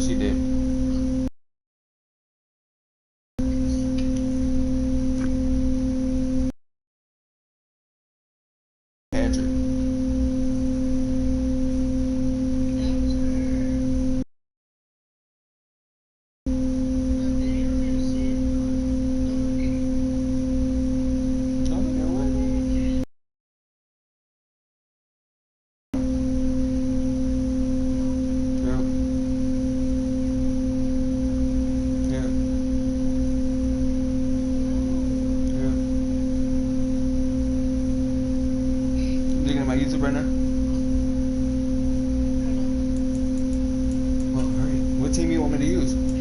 she did. Patrick. Looking at my YouTube right now? Well, hurry. What team you want me to use?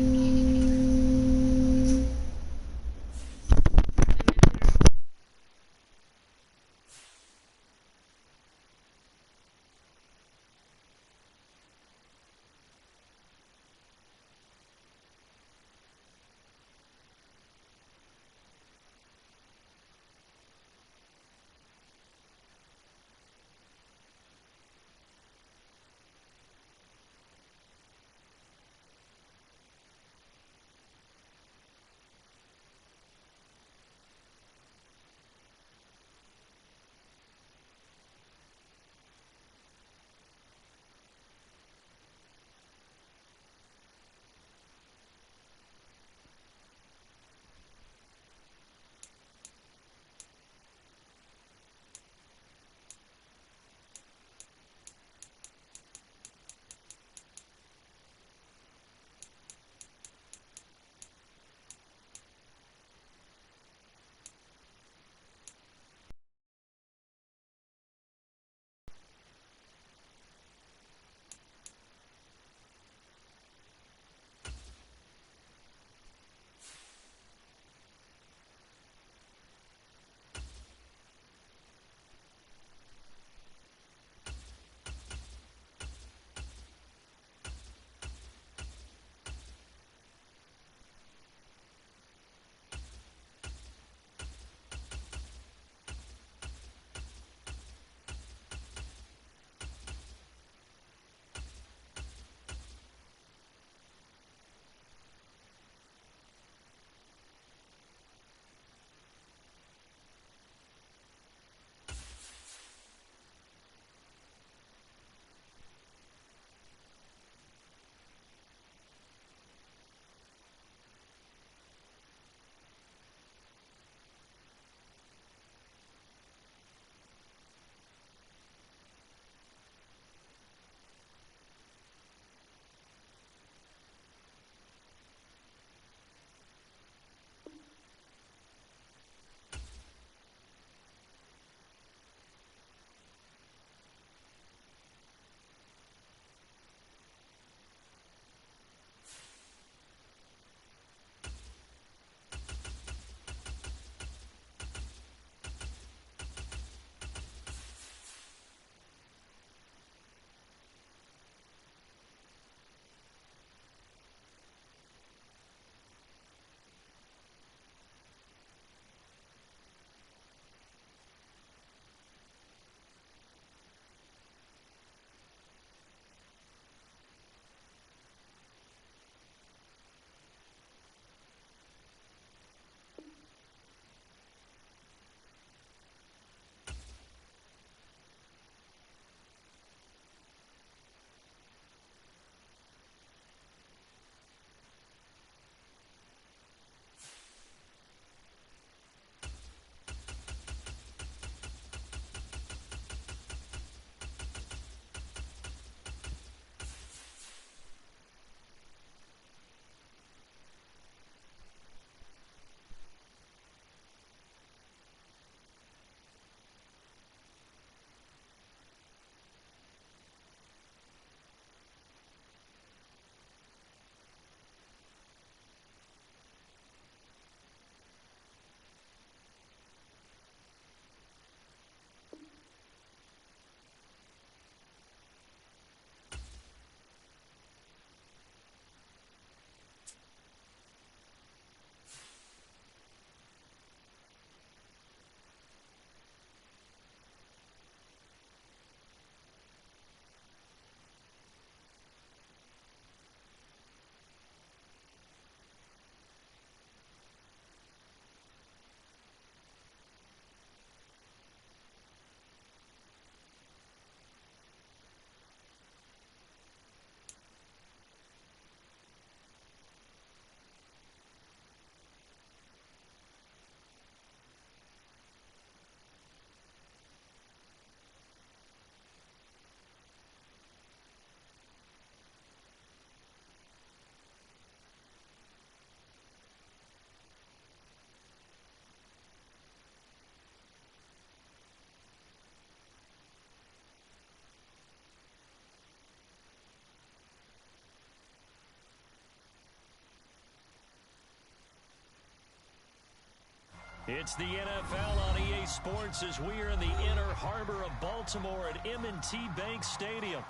It's the NFL on EA Sports as we are in the inner harbor of Baltimore at M&T Bank Stadium.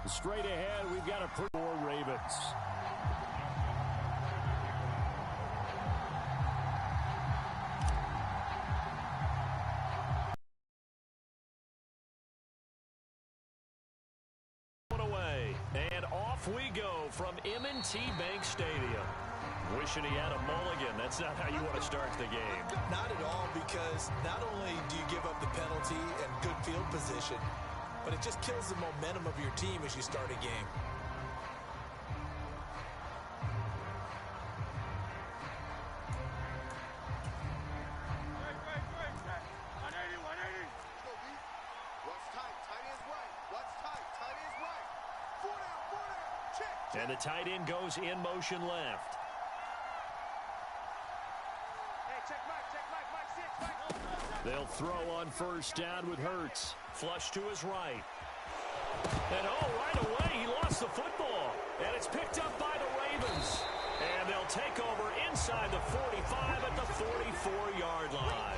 Straight ahead, we've got a four Ravens. Away, and off we go from M&T Bank Stadium. Wishing he had a mulligan. That's not how you want to start the game. Not at all, because not only do you give up the penalty and good field position, but it just kills the momentum of your team as you start a game. And the tight end goes in motion left. They'll throw on first down with Hurts. Flush to his right. And right away he lost the football. And it's picked up by the Ravens. And they'll take over inside the 45 at the 44-yard line.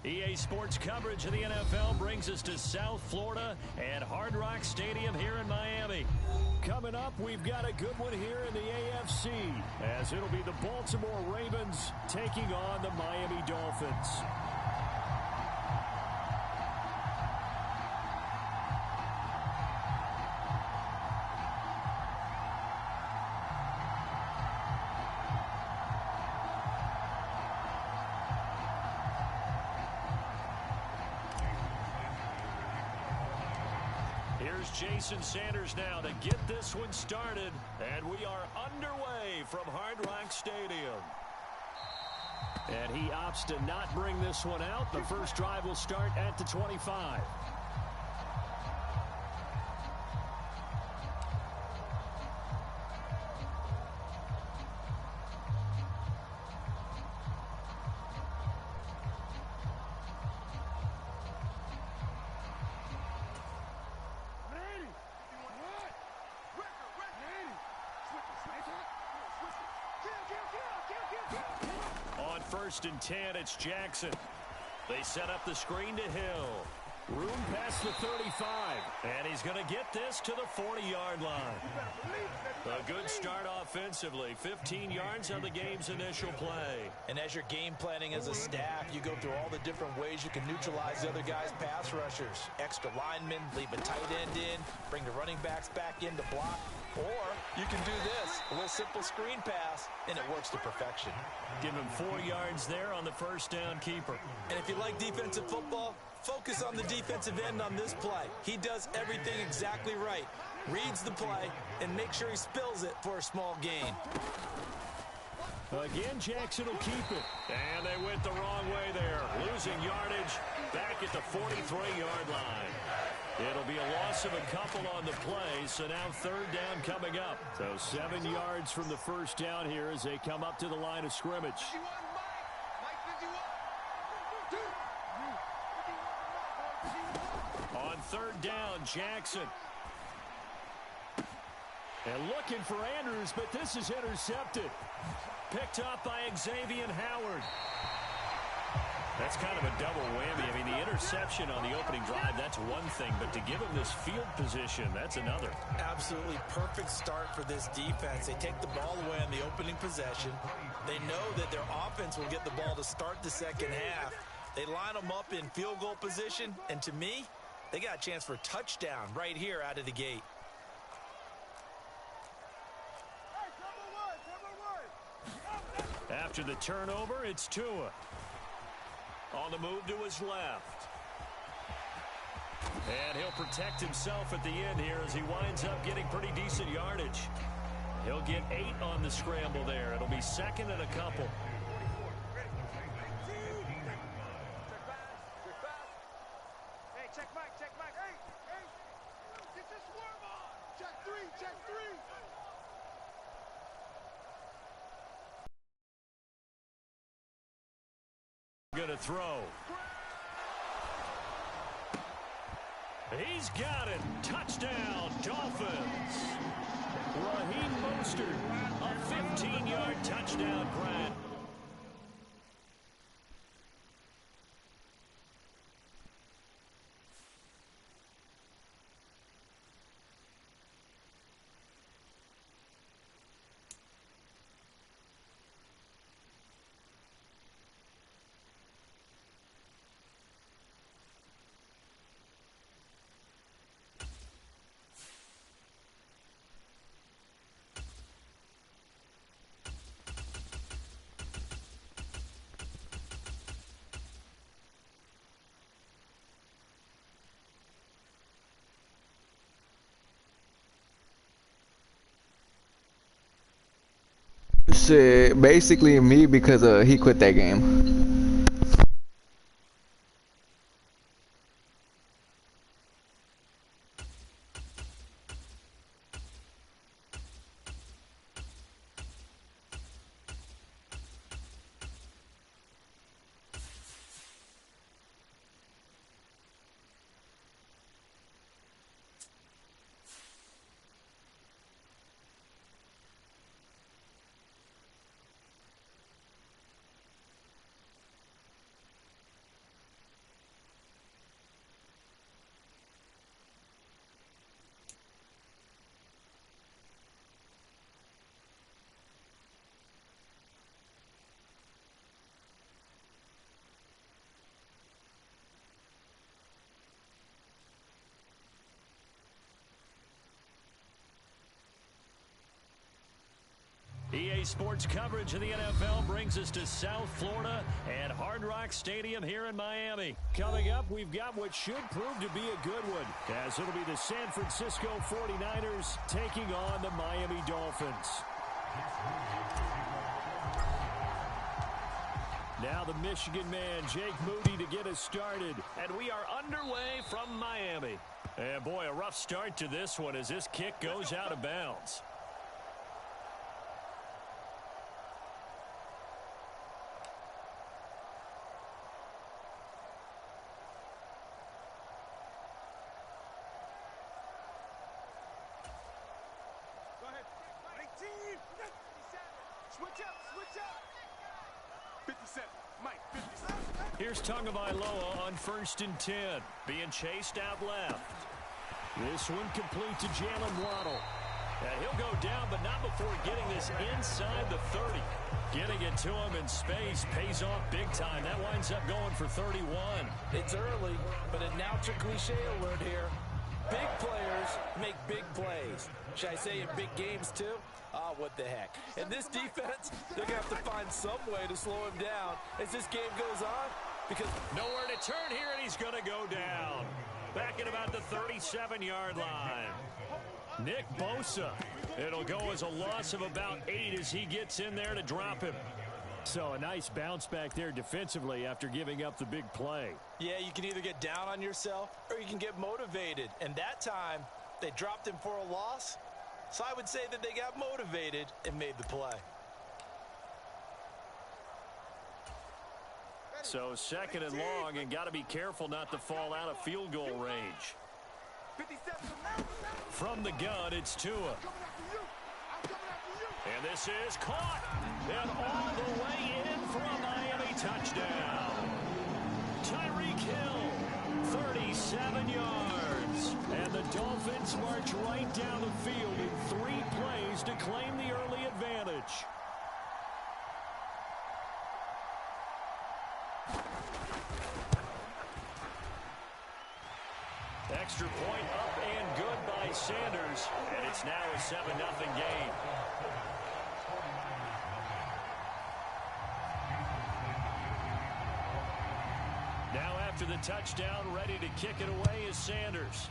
EA Sports coverage of the NFL brings us to South Florida and Hard Rock Stadium here in Miami. Coming up, we've got a good one here in the AFC, as it'll be the Baltimore Ravens taking on the Miami Dolphins. Here's Jason Sanders now to get this one started. And we are underway from Hard Rock Stadium. And he opts to not bring this one out. The first drive will start at the 25. On 1st and 10, it's Jackson. They set up the screen to Hill. Room past the 35. And he's going to get this to the 40-yard line. A good start offensively. 15 yards on the game's initial play. And as you're game planning as a staff, you go through all the different ways you can neutralize the other guy's pass rushers. Extra linemen, leave a tight end in, bring the running backs back in to block. Or you can do this, a little simple screen pass, and it works to perfection. Give him 4 yards there on the first down keeper. And if you like defensive football, focus on the defensive end on this play. He does everything exactly right. Reads the play and makes sure he spills it for a small gain. Again, Jackson will keep it. And they went the wrong way there. Losing yardage back at the 43-yard line. It'll be a loss of a couple on the play, so now 3rd down coming up. So 7 yards from the first down here as they come up to the line of scrimmage. On 3rd down, Jackson. And looking for Andrews, but this is intercepted. Picked up by Xavier Howard. That's kind of a double whammy. I mean, the interception on the opening drive, that's one thing. But to give him this field position, that's another. Absolutely perfect start for this defense. They take the ball away on the opening possession. They know that their offense will get the ball to start the second half. They line them up in field goal position. And to me, they got a chance for a touchdown right here out of the gate. After the turnover, it's Tua. On the move to his left. And he'll protect himself at the end here as he winds up getting pretty decent yardage. He'll get 8 on the scramble there. It'll be 2nd and a couple. Hey, check back. Hey, get your swarm on. Check 3. Going to throw. He's got it. Touchdown, Dolphins. Raheem Mostert, a 15-yard touchdown grab. Shit, basically me because he quit that game. EA Sports coverage of the NFL brings us to South Florida and Hard Rock Stadium here in Miami. Coming up, we've got what should prove to be a good one, as it'll be the San Francisco 49ers taking on the Miami Dolphins. Now the Michigan man, Jake Moody, to get us started. And we are underway from Miami. And boy, a rough start to this one as this kick goes out of bounds. Here's Tagovailoa on 1st and 10, being chased out left. This one complete to Jalen Waddle. And he'll go down, but not before getting this inside the 30. Getting it to him in space pays off big time. That winds up going for 31. It's early, but it's a cliche alert here. Big players make big plays. Should I say in big games too? Ah, what the heck. And this defense, they're going to have to find some way to slow him down as this game goes on. Because nowhere to turn here, and he's going to go down. Back at about the 37-yard line. Nick Bosa. It'll go as a loss of about 8 as he gets in there to drop him. So a nice bounce back there defensively after giving up the big play. Yeah, you can either get down on yourself or you can get motivated. And that time, they dropped him for a loss. So I would say that they got motivated and made the play. So 2nd and long, and got to be careful not to fall out of field goal range. From the gun, it's Tua. And this is caught. And all the way in for a Miami touchdown. Tyreek Hill, 37 yards. And the Dolphins march right down the field in 3 plays to claim the early advantage. Extra point up and good by Sanders. And it's now a 7-0 game. Now after the touchdown, ready to kick it away is Sanders.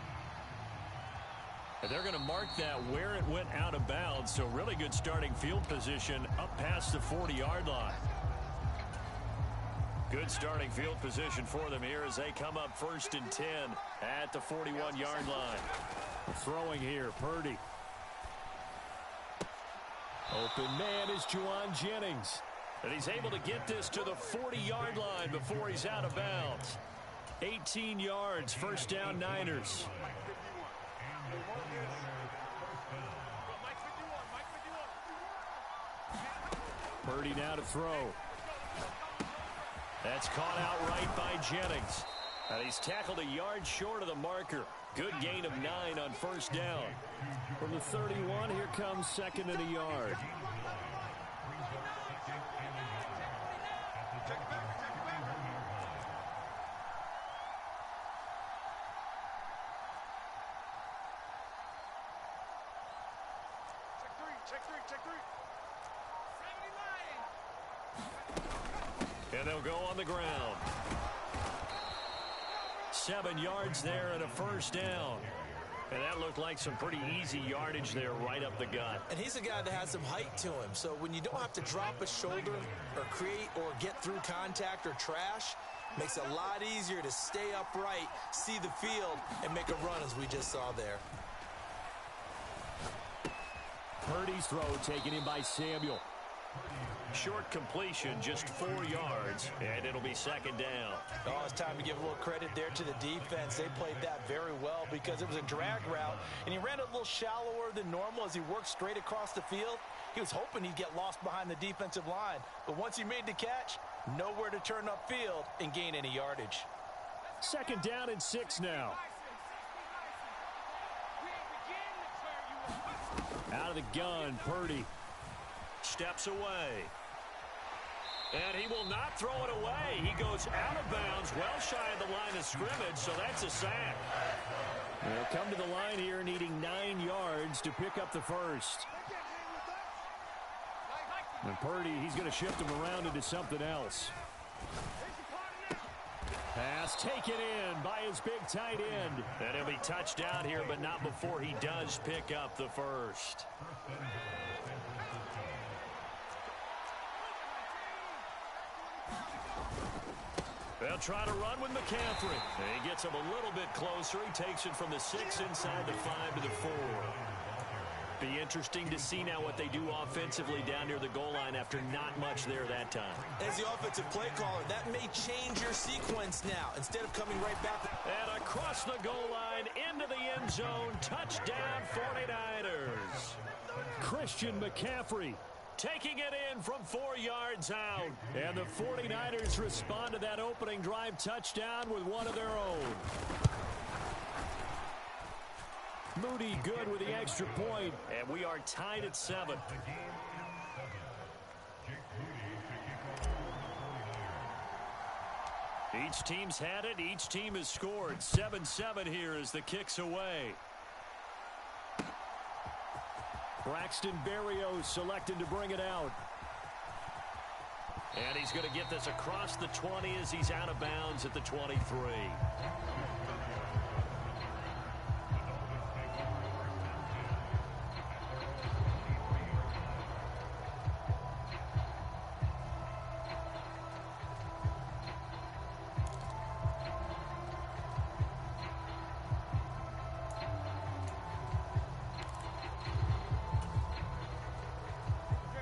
And they're going to mark that where it went out of bounds. So really good starting field position up past the 40-yard line. Good starting field position for them here as they come up 1st and 10 at the 41-yard line. Throwing here, Purdy. Open man is Juwan Jennings. And he's able to get this to the 40-yard line before he's out of bounds. 18 yards, 1st down Niners. Purdy now to throw. That's caught out right by Jennings. And he's tackled a yard short of the marker. Good gain of 9 on 1st down. From the 31, here comes 2nd and a yard. Check three. And they'll go on the ground. 7 yards there and a 1st down. And that looked like some pretty easy yardage there right up the gut. And he's a guy that has some height to him. So when you don't have to drop a shoulder or create or get through contact or trash, makes it a lot easier to stay upright, see the field, and make a run as we just saw there. Purdy's throw taken in by Samuel. Short completion, just 4 yards, and it'll be 2nd down. Oh, it's time to give a little credit there to the defense. They played that very well because it was a drag route, and he ran a little shallower than normal as he worked straight across the field. He was hoping he'd get lost behind the defensive line, but once he made the catch, nowhere to turn upfield and gain any yardage. 2nd down and 6 now. Out of the gun, Purdy steps away. And he will not throw it away. He goes out of bounds, well shy of the line of scrimmage, so that's a sack. They'll come to the line here needing 9 yards to pick up the first. And Purdy, he's going to shift him around into something else. Pass taken in by his big tight end. And he'll be touched down here, but not before he does pick up the first. They'll try to run with McCaffrey. He gets him a little bit closer. He takes it from the 6 inside the 5 to the 4. Be interesting to see now what they do offensively down near the goal line after not much there that time. As the offensive play caller, that may change your sequence now. Instead of coming right back. And across the goal line, into the end zone, touchdown 49ers. Christian McCaffrey taking it in from 4 yards out. And the 49ers respond to that opening drive touchdown with one of their own. Moody good with the extra point, and we are tied at 7. Each team's had it. Each team has scored. 7-7 here as the kick's away. Braxton Berrios selected to bring it out. And he's going to get this across the 20 as he's out of bounds at the 23.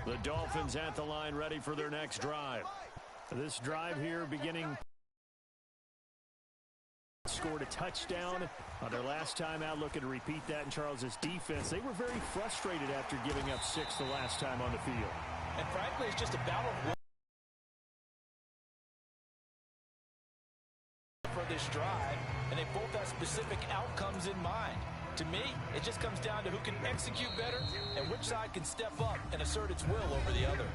The Dolphins at the line ready for their next drive. This drive here beginning. Scored a touchdown on their last time out, looking to repeat that in Charles's defense. They were very frustrated after giving up 6 the last time on the field. And frankly, it's just a battle for this drive, and they both have specific outcomes in mind. To me, it just comes down to who can execute better and which side can step up and assert its will over the other.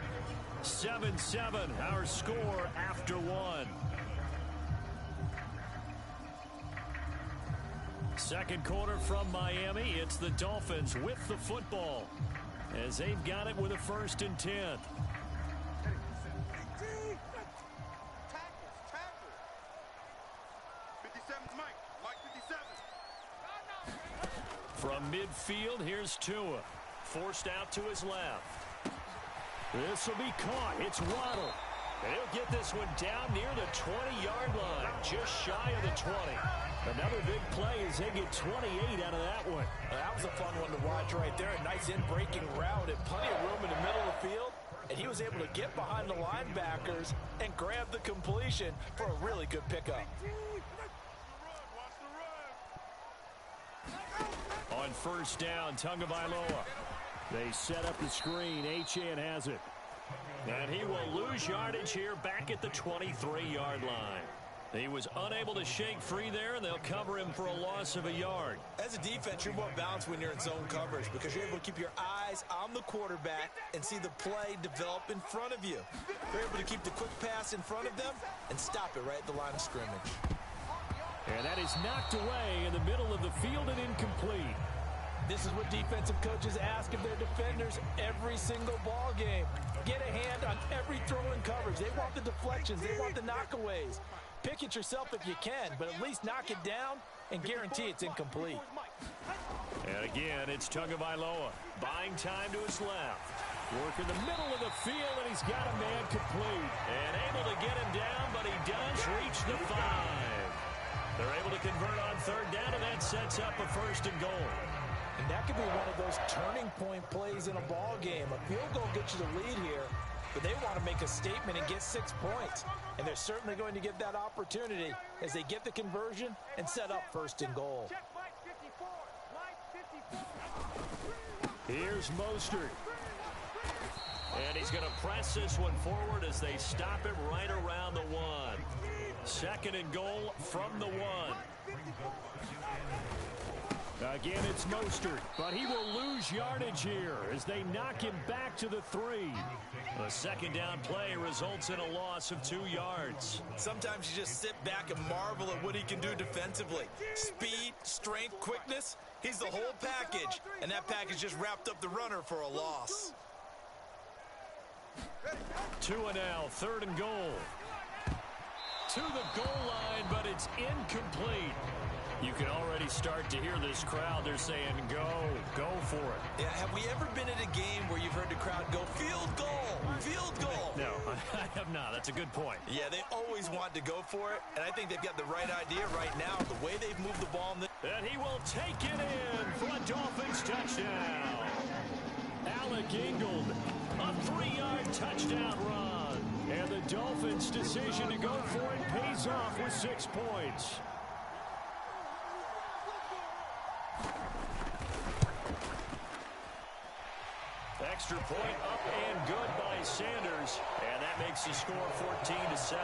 7-7, our score after 1. Second quarter from Miami. It's the Dolphins with the football as they've got it with a 1st and 10. From midfield, here's Tua. Forced out to his left. This will be caught. It's Waddle. And he'll get this one down near the 20-yard line, just shy of the 20. Another big play as they get 28 out of that one. That was a fun one to watch right there. A nice in-breaking route and plenty of room in the middle of the field. And he was able to get behind the linebackers and grab the completion for a really good pickup. On 1st down, Tagovailoa. They set up the screen. Achane has it. And he will lose yardage here back at the 23-yard line. He was unable to shake free there, and they'll cover him for a loss of a yard. As a defense, you're more balanced when you're in zone coverage because you're able to keep your eyes on the quarterback and see the play develop in front of you. You're able to keep the quick pass in front of them and stop it right at the line of scrimmage. And that is knocked away in the middle of the field and incomplete. This is what defensive coaches ask of their defenders every single ball game. Get a hand on every throw in coverage. They want the deflections. They want the knockaways. Pick it yourself if you can, but at least knock it down and guarantee it's incomplete. And again, it's Tagovailoa. Buying time to his left. Working the middle of the field, and he's got a man complete. And able to get him down, but he does reach the 5. They're able to convert on 3rd down, and that sets up a 1st and goal. And that could be one of those turning point plays in a ball game. A field goal gets you the lead here, but they want to make a statement and get 6 points. And they're certainly going to get that opportunity as they get the conversion and set up 1st and goal. Here's Mostert. And he's going to press this one forward as they stop it right around the 1. 2nd and goal from the 1. Again, it's Mostert, but he will lose yardage here as they knock him back to the 3. The 2nd down play results in a loss of 2 yards. Sometimes you just sit back and marvel at what he can do defensively. Speed, strength, quickness, he's the whole package, and that package just wrapped up the runner for a loss. Two and now, 3rd and goal. To the goal line, but it's incomplete. You can already start to hear this crowd. They're saying, go for it. Yeah, have we ever been at a game where you've heard the crowd go, field goal, field goal? No, I have not. That's a good point. Yeah, they always want to go for it, and I think they've got the right idea right now. The way they've moved the ball. And he will take it in for a Dolphins touchdown. Alec Ingold, a 3-yard touchdown run. And the Dolphins' decision to go for it pays off with 6 points. Extra point up and good by Sanders. And that makes the score 14-7.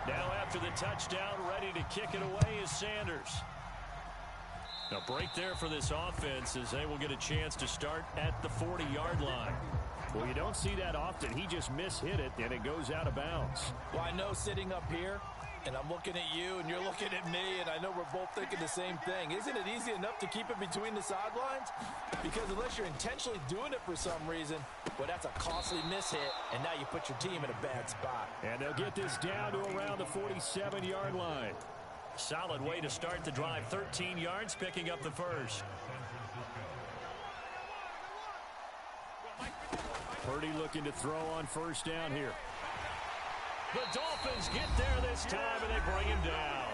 Now after the touchdown, ready to kick it away is Sanders. A break there for this offense as they will get a chance to start at the 40-yard line. Well, you don't see that often. He just mishit it, and it goes out of bounds. Well, I know sitting up here, and I'm looking at you, and you're looking at me, and I know we're both thinking the same thing. Isn't it easy enough to keep it between the sidelines? Because unless you're intentionally doing it for some reason, well, that's a costly mishit, and now you put your team in a bad spot. And they'll get this down to around the 47-yard line. Solid way to start the drive. 13 yards, picking up the first. Purdy looking to throw on first down here. The Dolphins get there this time, and they bring him down.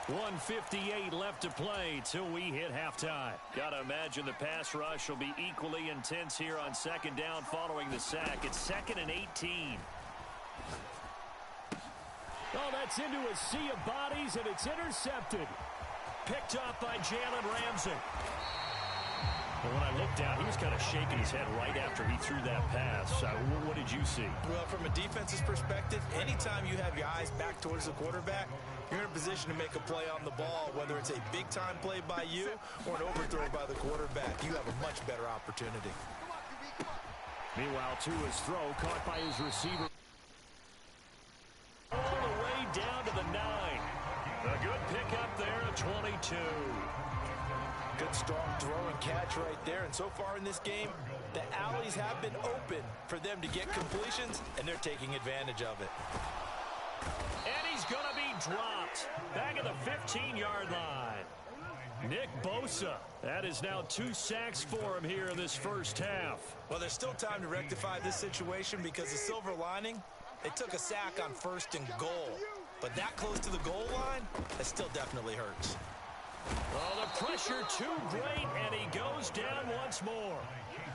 1:58 left to play till we hit halftime. Got to imagine the pass rush will be equally intense here on 2nd down following the sack. It's 2nd and 18. Oh, that's into a sea of bodies, and it's intercepted. Picked up by Jalen Ramsey. Well, when I looked down, he was kind of shaking his head right after he threw that pass. What did you see? Well, from a defense's perspective, anytime you have your eyes back towards the quarterback, you're in a position to make a play on the ball, whether it's a big-time play by you or an overthrow by the quarterback. You have a much better opportunity. Meanwhile, Tua's throw caught by his receiver. All the way down to the 9. A good pickup there at 22. Good strong throw and catch right there. And so far in this game, the alleys have been open for them to get completions, and they're taking advantage of it. And he's going to be dropped. Back at the 15-yard line. Nick Bosa. That is now 2 sacks for him here in this first half. Well, there's still time to rectify this situation because the silver lining, they took a sack on 1st and goal. But that close to the goal line, that still definitely hurts. Oh, the pressure too great, and he goes down once more.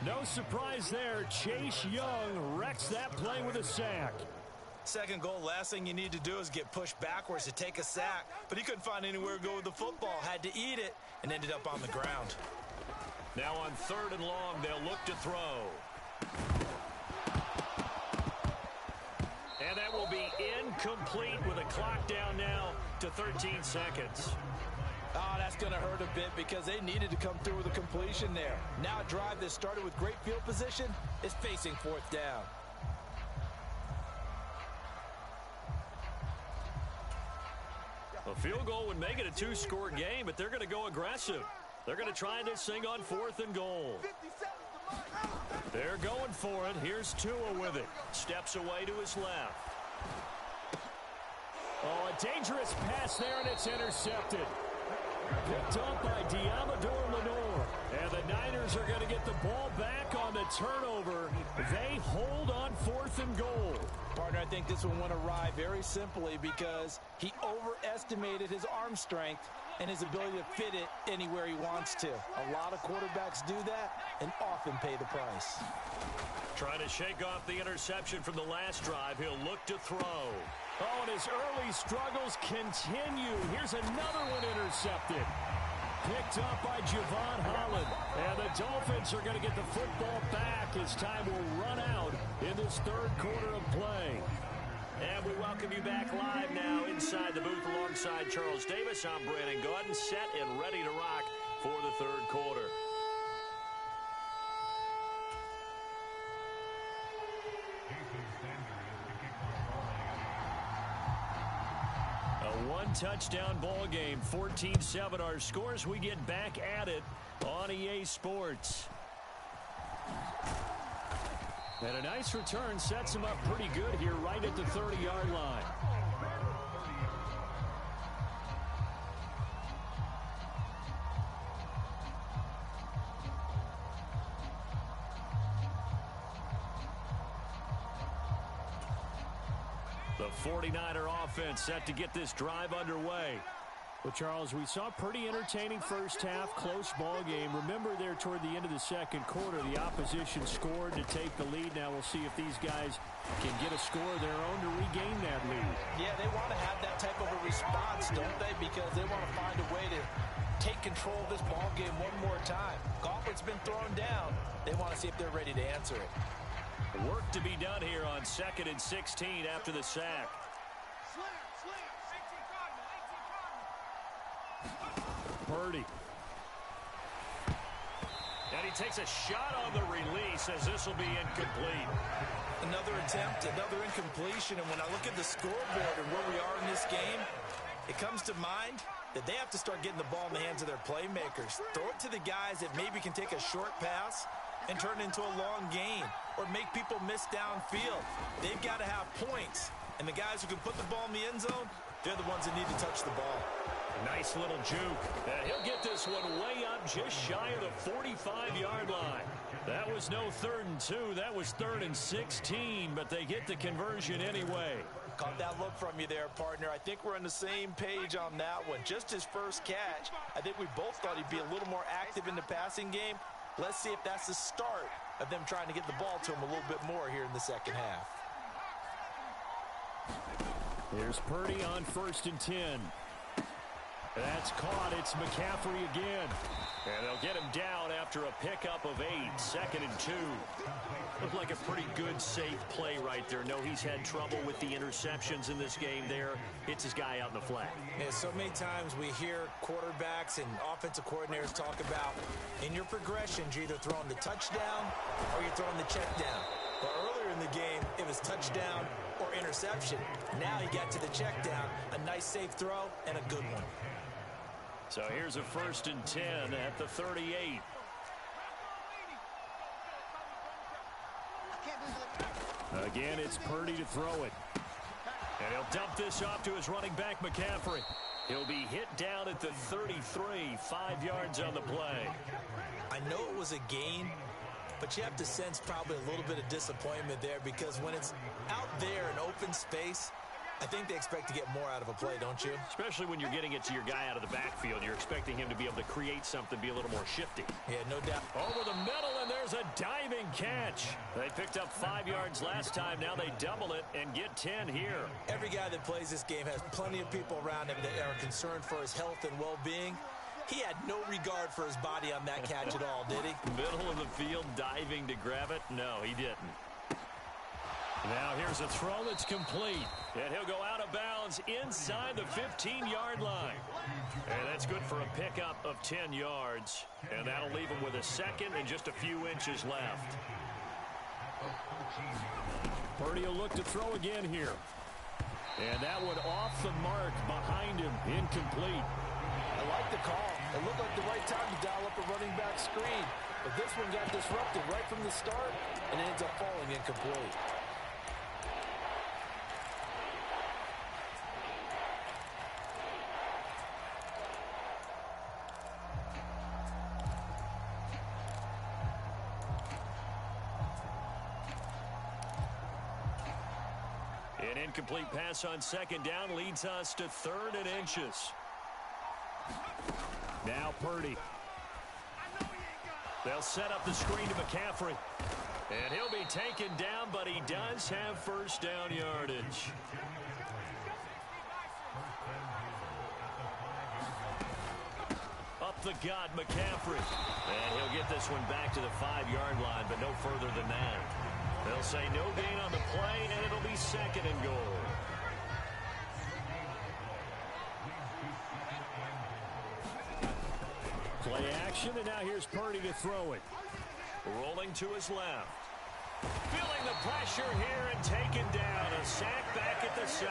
No surprise there. Chase Young wrecks that play with a sack. 2nd goal, last thing you need to do is get pushed backwards to take a sack. But he couldn't find anywhere to go with the football. Had to eat it and ended up on the ground. Now on 3rd and long, they'll look to throw. And that will be incomplete with a clock down now to 13 seconds. Oh, that's going to hurt a bit because they needed to come through with a completion there. Now a drive that started with great field position is facing 4th down. A field goal would make it a 2-score game, but they're going to go aggressive. They're going to try this thing on 4th and goal. They're going for it. Here's Tua with it. Steps away to his left. Oh, a dangerous pass there, and it's intercepted. Picked up by Diamador Lenore. And the Niners are going to get the ball back on the turnover. They hold on 4th and goal. Partner, I think this one went awry very simply because he overestimated his arm strength and his ability to fit it anywhere he wants to. A lot of quarterbacks do that and often pay the price. Trying to shake off the interception from the last drive. He'll look to throw. Oh, and his early struggles continue. Here's another one intercepted. Picked up by Javon Holland. And the Dolphins are going to get the football back as time will run out in this 3rd quarter of play. And we welcome you back live now inside the booth alongside Charles Davis. I'm Brandon Gordon, set and ready to rock for the 3rd quarter. A A one-touchdown ball game, 14-7 our scores. We get back at it on EA Sports. And a nice return sets him up pretty good here right at the 30-yard line. The 49er offense set to get this drive underway. Well, Charles, we saw a pretty entertaining first half, close ball game. Remember there toward the end of the second quarter, the opposition scored to take the lead. Now we'll see if these guys can get a score of their own to regain that lead. Yeah, they want to have that type of a response, don't they? Because they want to find a way to take control of this ball game one more time. Gauntlet's been thrown down. They want to see if they're ready to answer it. Work to be done here on 2nd and 16 after the sack. Purdy. And he takes a shot on the release as this will be incomplete. Another attempt, another incompletion, and when I look at the scoreboard and where we are in this game, it comes to mind that they have to start getting the ball in the hands of their playmakers. Throw it to the guys that maybe can take a short pass and turn it into a long gain or make people miss downfield. They've got to have points, and the guys who can put the ball in the end zone, they're the ones that need to touch the ball. Nice little juke. And he'll get this one way up just shy of the 45-yard line. That was no 3rd and 2. That was 3rd and 16, but they get the conversion anyway. Caught that look from you there, partner. I think we're on the same page on that one. Just his first catch, I think we both thought he'd be a little more active in the passing game. Let's see if that's the start of them trying to get the ball to him a little bit more here in the second half. Here's Purdy on 1st and 10. That's caught. It's McCaffrey again. And they'll get him down after a pickup of 8. 2nd and 2. Looked like a pretty good, safe play right there. No, he's had trouble with the interceptions in this game there. Hits his guy out in the flat. Yeah, so many times we hear quarterbacks and offensive coordinators talk about in your progressions, you're either throwing the touchdown or you're throwing the check down. But earlier in the game, it was touchdown or interception. Now he got to the check down. A nice, safe throw and a good one. So here's a 1st and 10 at the 38. Again, it's Purdy to throw it. And he'll dump this off to his running back, McCaffrey. He'll be hit down at the 33, 5 yards on the play. I know it was a gain, but you have to sense probably a little bit of disappointment there because when it's out there in open space, I think they expect to get more out of a play, don't you? Especially when you're getting it to your guy out of the backfield. You're expecting him to be able to create something, be a little more shifty. Yeah, no doubt. Over the middle, and there's a diving catch. They picked up 5 yards last time. Now they double it and get 10 here. Every guy that plays this game has plenty of people around him that are concerned for his health and well-being. He had no regard for his body on that catch at all, did he? Middle of the field, diving to grab it? No, he didn't. Now here's a throw that's complete. And he'll go out of bounds inside the 15-yard line. And that's good for a pickup of 10 yards. And that'll leave him with a 2nd and just a few inches left. Purdy will look to throw again here. And that one off the mark behind him. Incomplete. I like the call. It looked like the right time to dial up a running back screen. But this one got disrupted right from the start and it ends up falling incomplete. An incomplete pass on 2nd down leads us to 3rd and inches. Now Purdy. They'll set up the screen to McCaffrey. And he'll be taken down, but he does have 1st down yardage. Up the gut, McCaffrey. And he'll get this one back to the 5-yard line, but no further than that. They'll say no gain on the play, and it'll be 2nd and goal. Play action, and now here's Purdy to throw it. Rolling to his left. Feeling the pressure here and taken down. A sack back at the 7.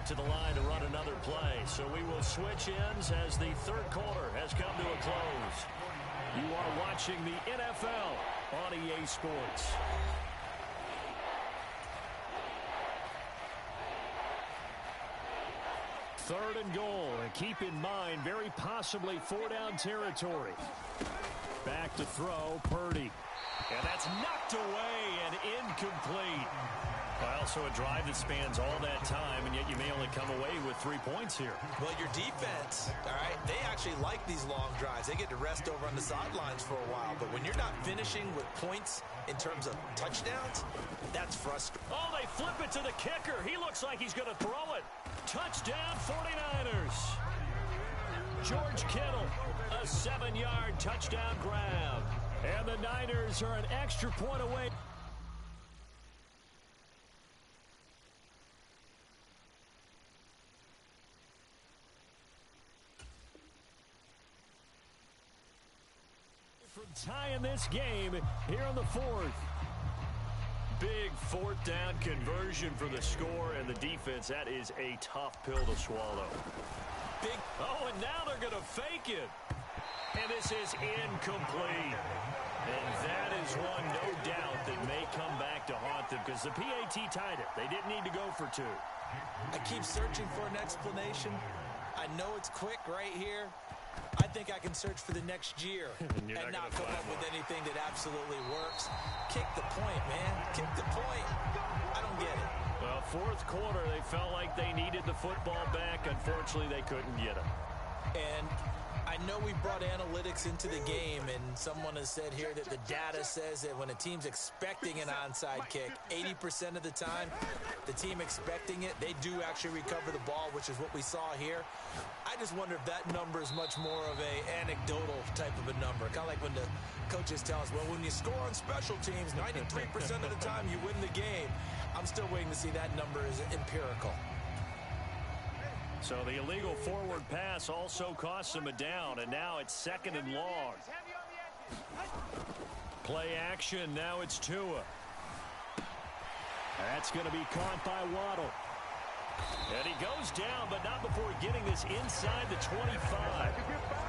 get to the line to run another play. So we will switch ends as the third quarter has come to a close. You are watching the NFL on EA Sports. Third and goal, and keep in mind, very possibly four-down territory. Back to throw, Purdy. And that's knocked away and incomplete. Well, so a drive that spans all that time, and yet you may only come away with 3 points here. Well, your defense, all right, they actually like these long drives. They get to rest over on the sidelines for a while. But when you're not finishing with points in terms of touchdowns, that's frustrating. Oh, they flip it to the kicker. He looks like he's going to throw it. Touchdown, 49ers. George Kittle, a 7-yard touchdown grab. And the Niners are an extra point away. From tying this game here in the fourth. Big fourth down conversion for the score and the defense. That is a tough pill to swallow. Big. Oh, and now they're going to fake it. And this is incomplete. And that is one, no doubt, that may come back to haunt them because the PAT tied it. They didn't need to go for two. I keep searching for an explanation. I know it's quick right here. I think I can search for the next year and not come up with anything that absolutely works. Kick the point, man. Kick the point. I don't get it. Well, fourth quarter, they felt like they needed the football back. Unfortunately, they couldn't get it. And I know we brought analytics into the game, and someone has said here that the data says that when a team's expecting an onside kick, 80% of the time, the team expecting it, they do actually recover the ball, which is what we saw here. I just wonder if that number is much more of a anecdotal type of a number. Kind of like when the coaches tell us, well, when you score on special teams, 93% of the time you win the game. I'm still waiting to see that number is empirical. So the illegal forward pass also costs him a down, and now it's second and long. Play action, now it's Tua. That's going to be caught by Waddle. And he goes down, but not before getting this inside the 25.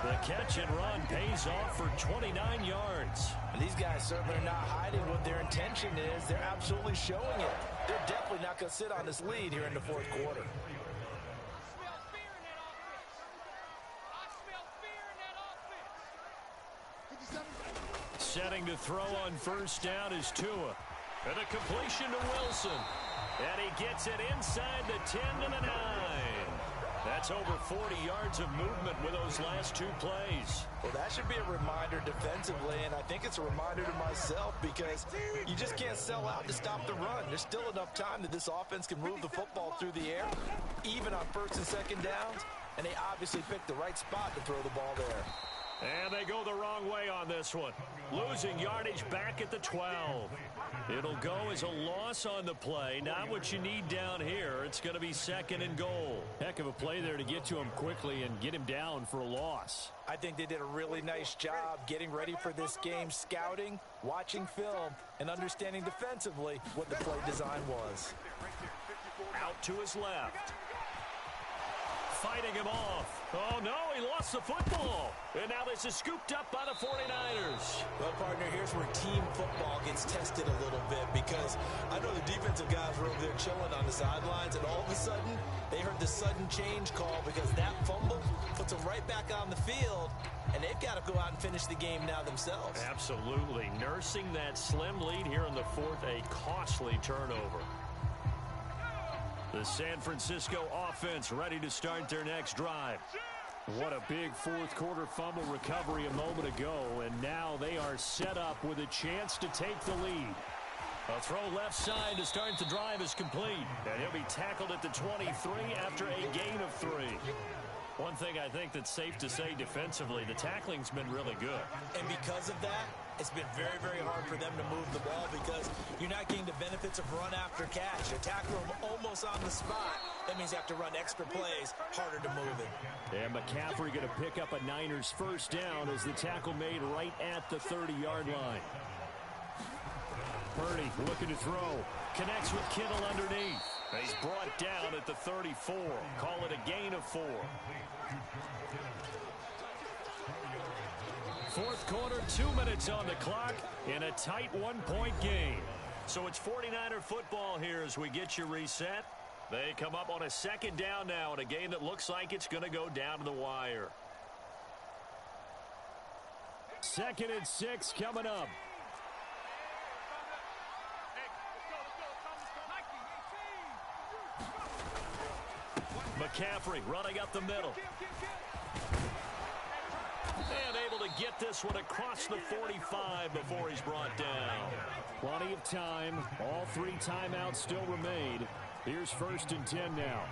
The catch and run pays off for 29 yards. And these guys certainly are not hiding what their intention is. They're absolutely showing it. They're definitely not going to sit on this lead here in the fourth quarter. Setting to throw on first down is Tua. And a completion to Wilson. And he gets it inside the 10 to the 9. That's over 40 yards of movement with those last two plays. Well, that should be a reminder defensively, and I think it's a reminder to myself because you just can't sell out to stop the run. There's still enough time that this offense can move the football through the air, even on first and second downs, and they obviously picked the right spot to throw the ball there. And they go the wrong way on this one. Losing yardage back at the 12. It'll go as a loss on the play. Not what you need down here. It's going to be second and goal. Heck of a play there to get to him quickly and get him down for a loss. I think they did a really nice job getting ready for this game, scouting, watching film, and understanding defensively what the play design was. Out to his left. Fighting him off. Oh, no, he lost the football. And now this is scooped up by the 49ers. Well, partner, here's where team football gets tested a little bit because I know the defensive guys were over there chilling on the sidelines, and all of a sudden, they heard the sudden change call because that fumble puts them right back on the field, and they've got to go out and finish the game now themselves. Absolutely. Nursing that slim lead here in the fourth, a costly turnover. The San Francisco offense ready to start their next drive. What a big fourth quarter fumble recovery a moment ago, and now they are set up with a chance to take the lead. A throw left side to start the drive is complete, and he'll be tackled at the 23 after a gain of 3. One thing I think that's safe to say defensively, the tackling's been really good. And because of that, it's been very, very hard for them to move the ball because you're not getting the benefits of run after catch. You tackle them almost on the spot. That means you have to run extra plays, harder to move it. And McCaffrey going to pick up a Niners first down as the tackle made right at the 30-yard line. Purdy looking to throw. Connects with Kittle underneath. He's brought down at the 34. Call it a gain of 4. Fourth quarter, 2 minutes on the clock in a tight one-point game. So it's 49er football here as we get you reset. They come up on a second down now in a game that looks like it's going to go down to the wire. 2nd and 6 coming up. McCaffrey running up the middle. And able to get this one across the 45 before he's brought down. Plenty of time. All 3 timeouts still remain. Here's 1st and 10 now.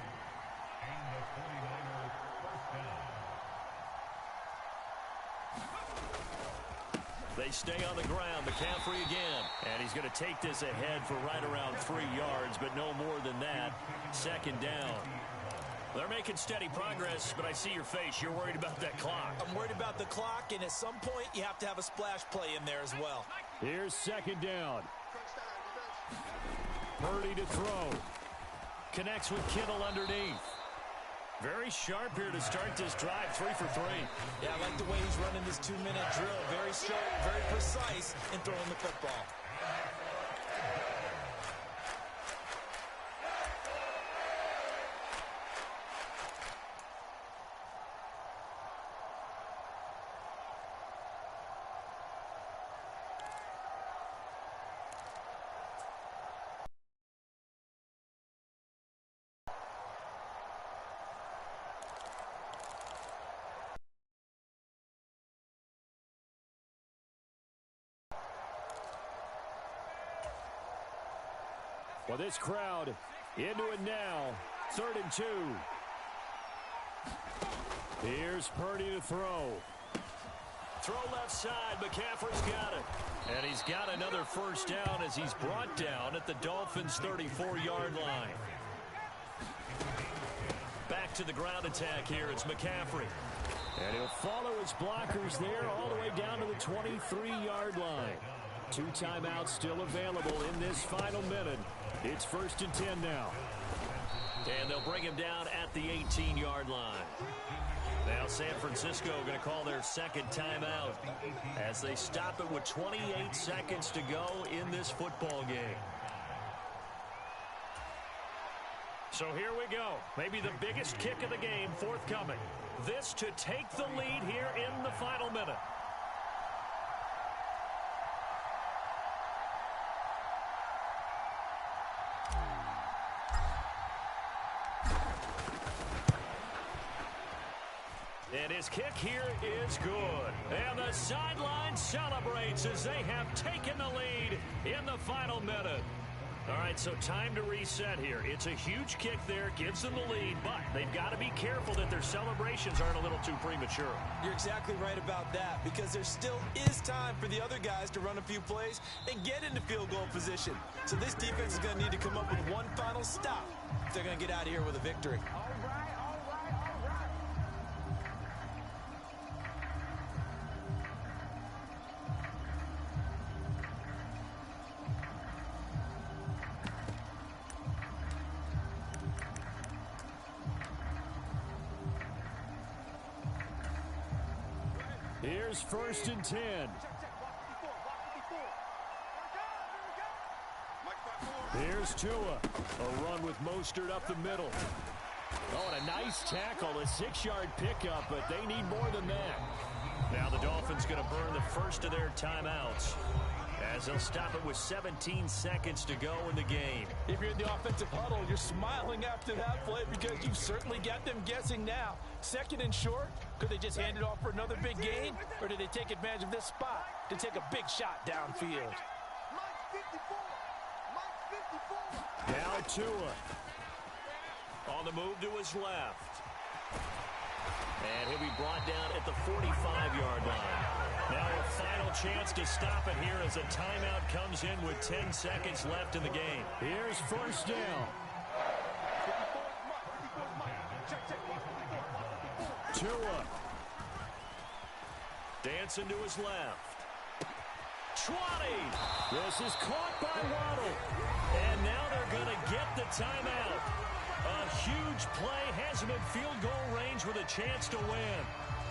They stay on the ground. McCaffrey again. And he's going to take this ahead for right around 3 yards, but no more than that. 2nd down. They're making steady progress, but I see your face. You're worried about that clock. I'm worried about the clock, and at some point, you have to have a splash play in there as well. Here's 2nd down. Purdy to throw. Connects with Kittle underneath. Very sharp here to start this drive, 3 for 3. Yeah, I like the way he's running this 2-minute drill. Very sharp, very precise in throwing the football. Well, this crowd into it now. 3rd and 2. Here's Purdy to throw. Throw left side. McCaffrey's got it. And he's got another 1st down as he's brought down at the Dolphins' 34-yard line. Back to the ground attack here. It's McCaffrey. And he'll follow his blockers there all the way down to the 23-yard line. 2 timeouts still available in this final minute. It's 1st and 10 now. And they'll bring him down at the 18-yard line. Now San Francisco going to call their 2nd timeout as they stop it with 28 seconds to go in this football game. So here we go. Maybe the biggest kick of the game forthcoming. This to take the lead here in the final minute. And his kick here is good. And the sideline celebrates as they have taken the lead in the final minute. All right, so time to reset here. It's a huge kick there, gives them the lead, but they've got to be careful that their celebrations aren't a little too premature. You're exactly right about that, because there still is time for the other guys to run a few plays and get into field goal position. So this defense is going to need to come up with one final stop if they're going to get out of here with a victory. Here's 1st and 10. Here's Tua. A run with Mostert up the middle. Oh, and a nice tackle, a 6-yard pickup, but they need more than that. Now the Dolphins going to burn the first of their timeouts as they'll stop it with 17 seconds to go in the game. If you're in the offensive huddle, you're smiling after that play because you've certainly got them guessing now. 2nd and short, could they just hand it off for another big gain, or did they take advantage of this spot to take a big shot downfield? Now Tua. On the move to his left. And he'll be brought down at the 45-yard line. Now a final chance to stop it here as a timeout comes in with 10 seconds left in the game. Here's 1st down. Tua. Dancing to his left. 20. This is caught by Waddle. And now they're going to get the timeout. A huge play has him in field goal range with a chance to win.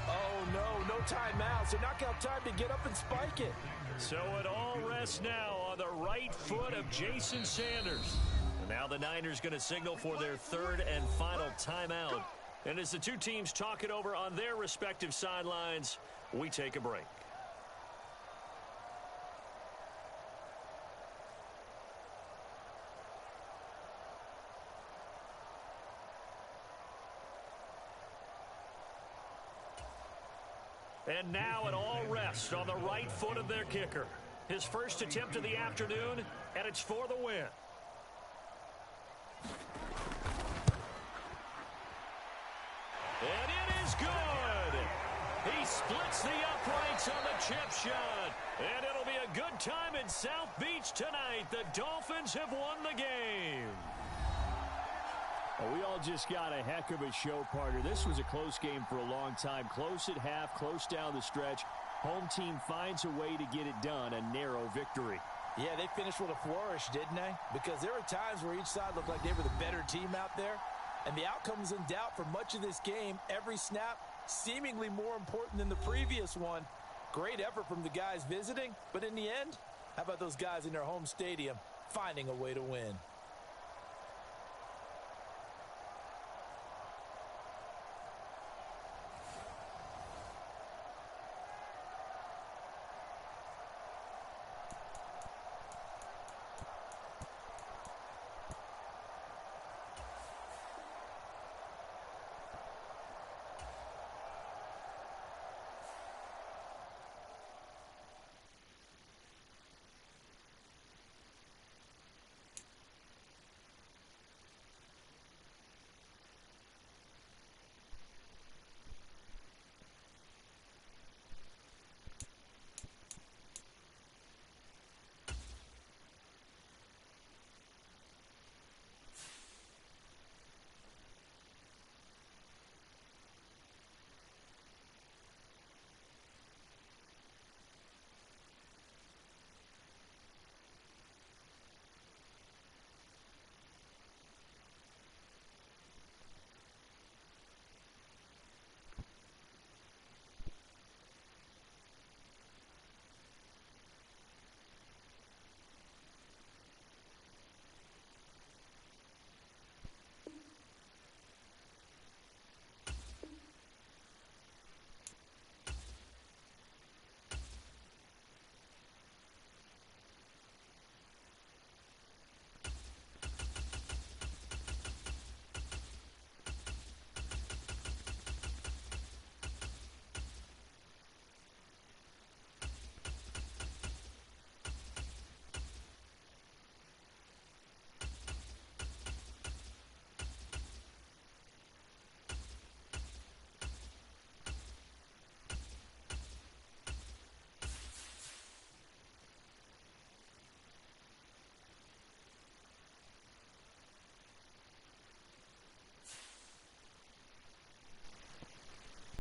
Oh, no timeout. So knockout time to get up and spike it. So it all rests now on the right foot of Jason Sanders. And now the Niners going to signal for their third and final timeout. And as the two teams talk it over on their respective sidelines, we take a break. And now it all rests on the right foot of their kicker. His first attempt of the afternoon, and it's for the win. And it is good. He splits the uprights on the chip shot. And it'll be a good time in South Beach tonight. The Dolphins have won the game. Well, we all just got a heck of a show, partner. This was a close game for a long time. Close at half, close down the stretch. Home team finds a way to get it done, a narrow victory. Yeah, they finished with a flourish, didn't they? Because there were times where each side looked like they were the better team out there. And the outcome was in doubt for much of this game. Every snap seemingly more important than the previous one. Great effort from the guys visiting. But in the end, how about those guys in their home stadium finding a way to win?